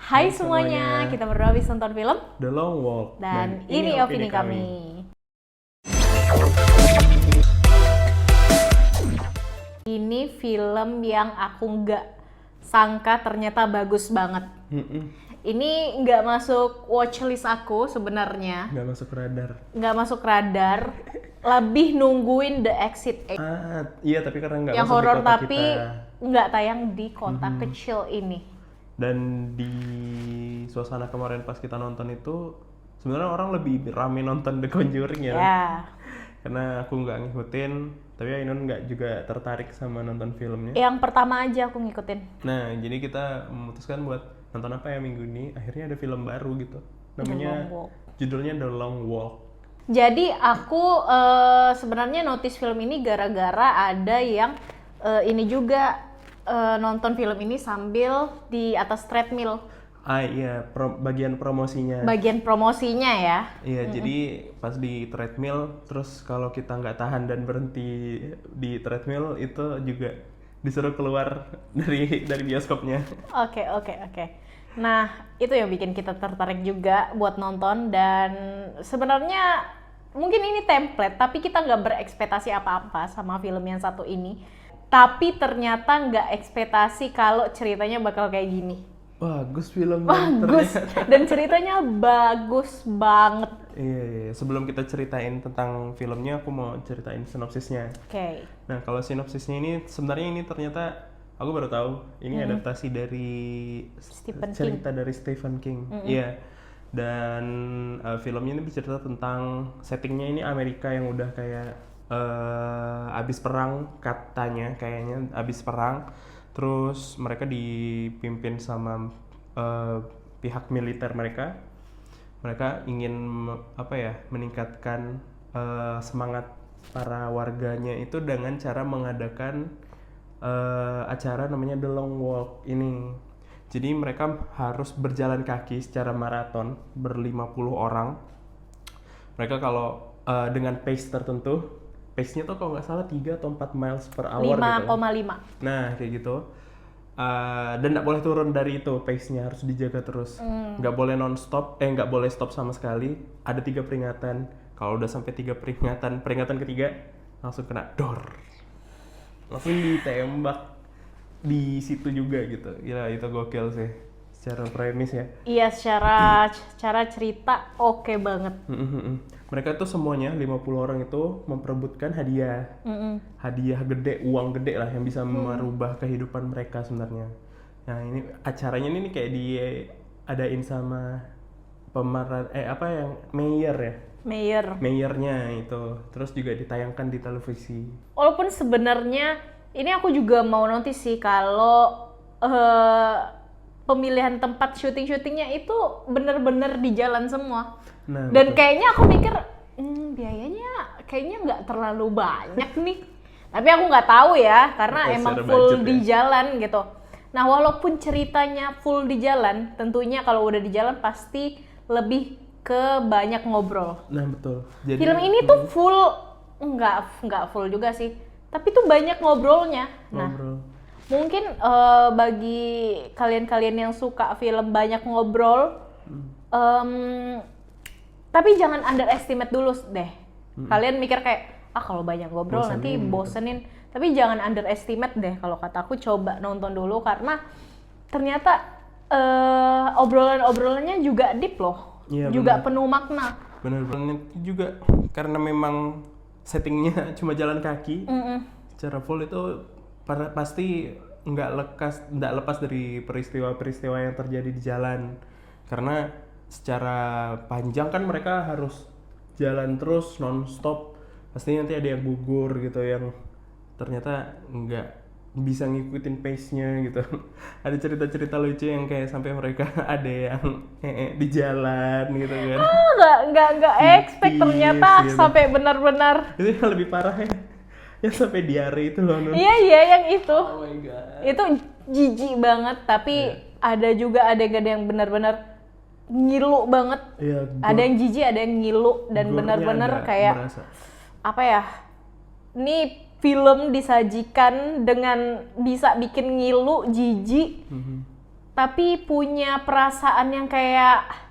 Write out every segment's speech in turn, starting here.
Hai Hai semuanya, semuanya, kita berdua habis nonton film The Long Walk dan ini opini kami. Ini film yang aku nggak sangka ternyata bagus banget. Mm-mm. Ini nggak masuk watchlist aku sebenarnya, Nggak masuk radar. nggak masuk radar. Lebih nungguin The Exit 8 Iya tapi karena nggak yang masuk di horor kota tapi kita. nggak tayang di kota kecil ini. Dan di suasana kemarin pas kita nonton itu sebenarnya orang lebih rame nonton The Conjuring ya. Ya, Karena aku nggak ngikutin, tapi Ainun nggak juga tertarik sama nonton filmnya. yang pertama aja aku ngikutin. Nah jadi kita memutuskan buat nonton apa ya minggu ini. Akhirnya ada film baru gitu. Namanya Long Walk. judulnya The Long Walk. Jadi aku sebenarnya notice film ini gara-gara ada yang ini juga nonton film ini sambil di atas treadmill. Iya, bagian promosinya. Bagian promosinya ya. Iya, jadi pas di treadmill, terus kalau kita nggak tahan dan berhenti di treadmill itu juga disuruh keluar dari bioskopnya. Oke. Nah, itu yang bikin kita tertarik juga buat nonton dan sebenarnya mungkin ini template, tapi kita nggak berekspektasi apa-apa sama film yang satu ini. Tapi ternyata nggak ekspektasi kalau ceritanya bakal kayak gini. Bagus filmnya Bagus ternyata. dan ceritanya bagus banget. Iya. Sebelum kita ceritain tentang filmnya, aku mau ceritain sinopsisnya. Oke. Nah, kalau sinopsisnya ini sebenarnya ini ternyata aku baru tahu ini adaptasi dari Stephen cerita dari Stephen King. Iya. Dan filmnya ini bercerita tentang settingnya ini Amerika yang udah kayak abis perang katanya kayaknya abis perang. Terus mereka dipimpin sama pihak militer mereka. Mereka ingin meningkatkan semangat para warganya itu dengan cara mengadakan acara namanya The Long Walk ini. Jadi mereka harus berjalan kaki secara maraton ber-50 orang. Mereka kalau dengan pace tertentu, pace-nya tuh kalau nggak salah 3 atau 4 miles per hour gitu. 5,5. Nah, kayak gitu. Dan nggak boleh turun dari itu, pace-nya harus dijaga terus. Nggak boleh non-stop, nggak boleh stop sama sekali. Ada 3 peringatan. Kalau udah sampai 3 peringatan ketiga langsung kena dor. Langsung ditembak di situ juga gitu. Gila, itu gokil sih. Secara premis ya. Iya, secara cerita oke banget. Mereka tuh semuanya 50 orang itu memperebutkan hadiah. Hadiah gede, uang gede lah yang bisa merubah kehidupan mereka sebenarnya. Nah, ini acaranya ini kayak diadain sama pemeran mayor ya. Mayornya itu. Terus juga ditayangkan di televisi. Walaupun sebenarnya ini aku juga mau notice sih kalau pemilihan tempat syuting-syutingnya itu bener-bener di jalan semua. Nah, Dan betul. kayaknya aku mikir biayanya kayaknya nggak terlalu banyak nih. Tapi aku nggak tahu ya karena Oke, emang secara full budget di ya. jalan gitu. Nah, walaupun ceritanya full di jalan, tentunya kalau udah di jalan pasti lebih ke banyak ngobrol. Nah, betul. Jadi Film ini tuh full nggak full juga sih, tapi tuh banyak ngobrolnya. Nah, ngobrol. mungkin bagi kalian-kalian yang suka film banyak ngobrol, tapi jangan underestimate dulu deh. Kalian mikir kayak kalau banyak ngobrol nanti Bosenin gitu. bosenin, tapi jangan underestimate deh. Kalau kata aku coba nonton dulu karena ternyata obrolan-obrolannya juga deep loh, Iya, juga penuh makna. Benar-benar itu juga karena memang settingnya cuma jalan kaki. Secara full itu pasti nggak lepas dari peristiwa-peristiwa yang terjadi di jalan. Karena secara panjang kan mereka harus jalan terus non-stop. Pasti nanti ada yang gugur gitu, yang ternyata nggak bisa ngikutin pace-nya gitu. Ada cerita-cerita lucu yang kayak sampai mereka ada yang di jalan gitu kan. Nggak expect ternyata gitu. sampai benar-benar. Itu yang lebih parah ya, yang sampai diare itu loh Nun. Iya yang itu. Oh my god. Itu jijik banget, tapi ada juga adegan yang benar-benar ngilu banget. Iya, Ada yang jijik, ada yang ngilu dan gore-nya benar-benar ada kayak berasa. apa ya? Ini film disajikan dengan bisa bikin ngilu, jijik, tapi punya perasaan yang kayak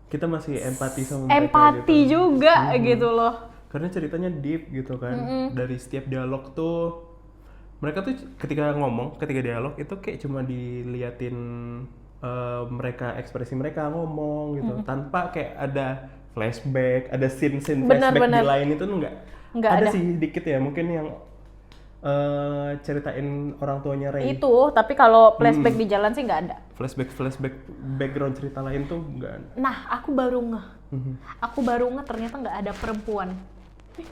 Kita masih empati sama mereka empati gitu. juga gitu loh. Karena ceritanya deep gitu kan. Dari setiap dialog tuh mereka tuh ketika dialog itu kayak cuma diliatin mereka, ekspresi mereka ngomong gitu, tanpa kayak ada flashback, ada scene-scene flashback Benar-benar. di lain itu Nggak ada ada. sih dikit ya, mungkin yang ceritain orang tuanya Rey. Itu, tapi kalau flashback di jalan sih nggak ada. Flashback background cerita lain tuh enggak ada. Nah, aku baru ngeh. Aku baru ngeh ternyata nggak ada perempuan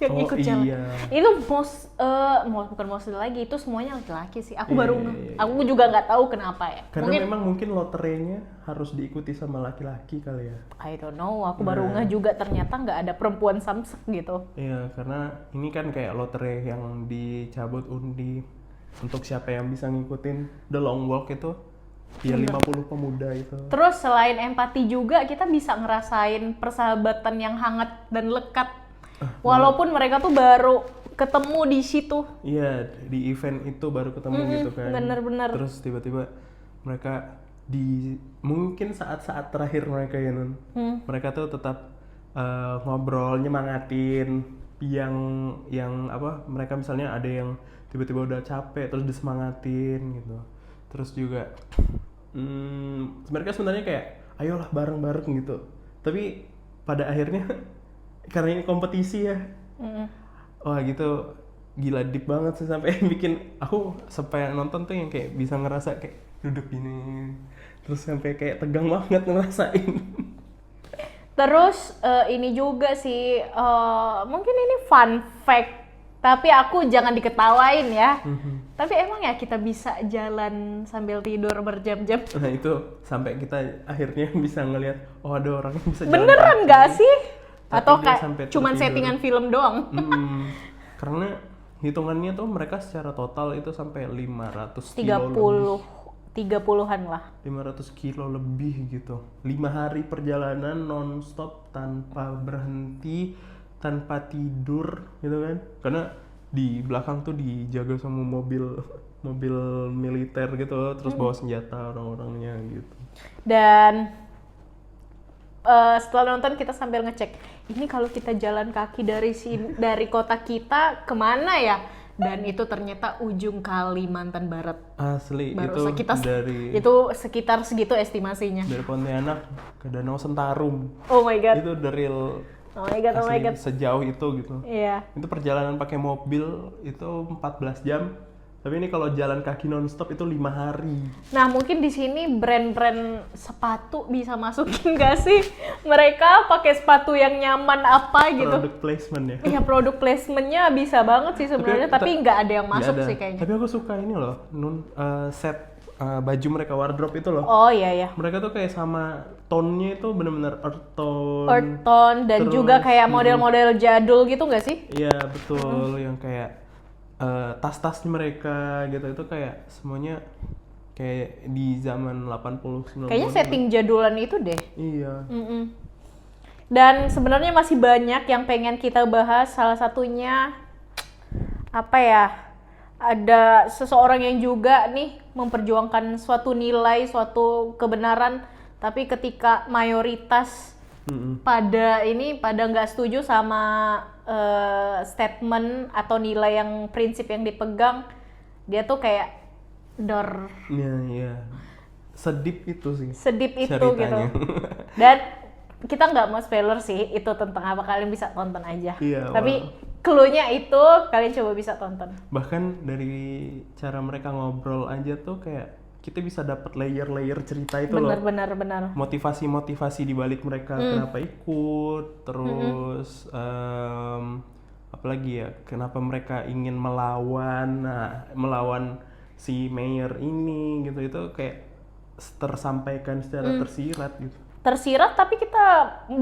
yang Oh, ikut jalan. iya. Itu bukan mostly lagi, itu semuanya laki-laki sih. Aku Iya, baru iya, ngeh. iya. Aku juga nggak tahu kenapa ya. Karena mungkin loterenya harus diikuti sama laki-laki kali ya. I don't know. Aku baru ngeh juga ternyata nggak ada perempuan samsek gitu. Iya, karena ini kan kayak lotre yang dicabut undi untuk siapa yang bisa ngikutin The Long Walk itu. Ya 50 pemuda itu. Terus selain empati juga kita bisa ngerasain persahabatan yang hangat dan lekat. Walaupun mereka tuh baru ketemu di situ. Iya, di event itu baru ketemu gitu kan. bener-bener. Terus tiba-tiba mereka di mungkin saat-saat terakhir mereka ya Nun. Mereka tuh tetap ngobrol, nyemangatin yang apa? Mereka misalnya ada yang tiba-tiba udah capek terus disemangatin gitu. Terus juga mereka sebenarnya kayak ayolah bareng-bareng gitu. Tapi pada akhirnya karena ini kompetisi ya. Wah gitu gila deep banget sih sampai bikin aku sampai nonton tuh yang kayak bisa ngerasa kayak duduk gini terus sampai kayak tegang banget ngerasain. Terus ini juga sih mungkin ini fun fact, tapi aku jangan diketawain ya. Tapi emang ya kita bisa jalan sambil tidur berjam-jam? Nah itu sampai kita akhirnya bisa ngelihat oh ada orang yang bisa jalan Beneran kaki. nggak sih? Tapi Atau dia kayak sampai cuman tertidur. settingan film doang? Karena hitungannya tuh mereka secara total itu sampai 500 kilo lebih. 30-an lah. 500 kilo lebih gitu. 5 hari perjalanan non-stop tanpa berhenti, tanpa tidur gitu kan. Karena di belakang tuh dijaga sama mobil militer gitu, terus bawa senjata orang-orangnya gitu. Dan setelah nonton kita sambil ngecek, ini kalau kita jalan kaki dari kota kita kemana ya? Dan itu ternyata ujung Kalimantan Barat. Asli Baru itu kita dari sekitar segitu estimasinya. Pontianak ke Danau Sentarum. Oh my god. Itu the real Oh my god, oh my asli god. sejauh itu gitu. Iya. Itu perjalanan pakai mobil itu 14 jam. Tapi ini kalau jalan kaki nonstop itu 5 hari. Nah, mungkin di sini brand-brand sepatu bisa masukin gak sih? Mereka pakai sepatu yang nyaman apa gitu. Product placement ya. Iya, produk placementnya bisa banget sih sebenarnya, tapi nggak ada yang masuk Nggak ada. sih kayaknya. Tapi aku suka ini loh, set baju mereka wardrobe itu loh. Oh iya ya. Mereka tuh kayak sama tone-nya itu bener-bener earth tone. Earth tone dan Terus, juga kayak model-model jadul gitu nggak sih? Iya betul, yang kayak tas-tasnya mereka gitu itu kayak semuanya kayak di zaman 80 90. Kayaknya setting jadulan itu deh. Iya. Dan sebenarnya masih banyak yang pengen kita bahas. Salah satunya apa ya? Ada seseorang yang juga nih memperjuangkan suatu nilai, suatu kebenaran, tapi ketika mayoritas pada nggak setuju sama statement atau nilai yang prinsip yang dipegang, dia tuh kayak dor. Iya. Sedip itu sih. Sedip itu ceritanya. gitu. Dan kita nggak mau spoiler sih itu tentang apa, kalian bisa tonton aja. Iya, Tapi clue-nya itu kalian coba bisa tonton. Bahkan dari cara mereka ngobrol aja tuh kayak kita bisa dapat layer-layer cerita itu loh. Benar. Motivasi di balik mereka kenapa ikut, terus apalagi ya, kenapa mereka ingin melawan si mayor ini gitu, itu kayak tersampaikan secara tersirat gitu. Tersirat tapi kita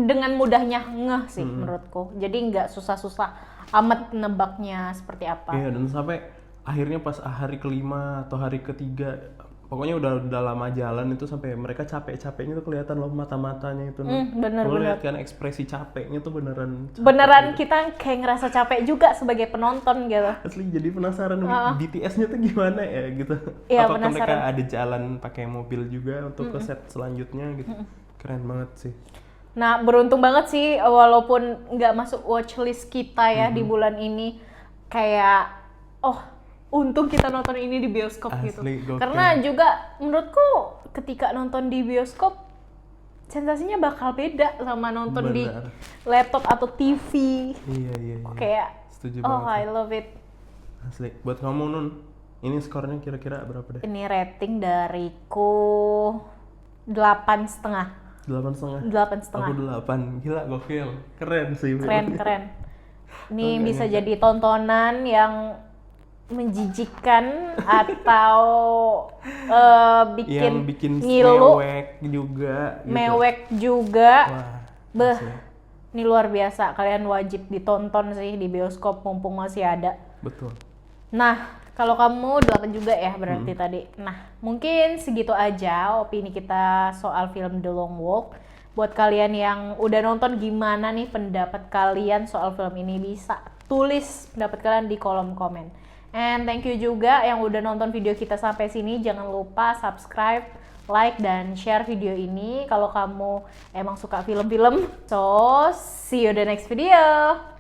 dengan mudahnya ngeh sih menurutku. Jadi nggak susah-susah amat nebaknya seperti apa. Iya, dan sampai akhirnya pas hari kelima atau hari ketiga pokoknya udah lama jalan itu sampai mereka capeknya tuh kelihatan loh mata-matanya itu. Bener. Lo lihat kan ekspresi capeknya tuh beneran capek Beneran gitu. kita kayak ngerasa capek juga sebagai penonton gitu. Asli jadi penasaran BTS-nya tuh gimana ya gitu. Iya, Apakah penasaran. mereka ada jalan pakai mobil juga untuk ke set selanjutnya gitu. Keren banget sih. Nah, beruntung banget sih walaupun nggak masuk watchlist kita ya di bulan ini. Kayak, untung kita nonton ini di bioskop gitu. Asli, gokil. Karena juga menurutku ketika nonton di bioskop, sensasinya bakal beda sama nonton di Benar. laptop atau TV. Iya. Kayak, Setuju oh banget. I love it. Asli. Buat kamu Nun, ini skornya kira-kira berapa deh? Ini rating dariku 8,5. 8,5. 8,5. Aku 8. Gila, gokil. Keren sih. Keren. Ini Enggak bisa nyangka. jadi tontonan yang menjijikan atau Yang bikin ngilu, mewek juga gitu. mewek juga. Wah, Beh, asli. ini luar biasa. Kalian wajib ditonton sih di bioskop mumpung masih ada. Betul. Nah, kalau kamu 8 juga ya berarti tadi. Nah, mungkin segitu aja opini kita soal film The Long Walk. Buat kalian yang udah nonton, gimana nih pendapat kalian soal film ini? Bisa tulis pendapat kalian di kolom komen. And thank you juga yang udah nonton video kita sampai sini. Jangan lupa subscribe, like, dan share video ini kalau kamu emang suka film-film. So, see you the next video.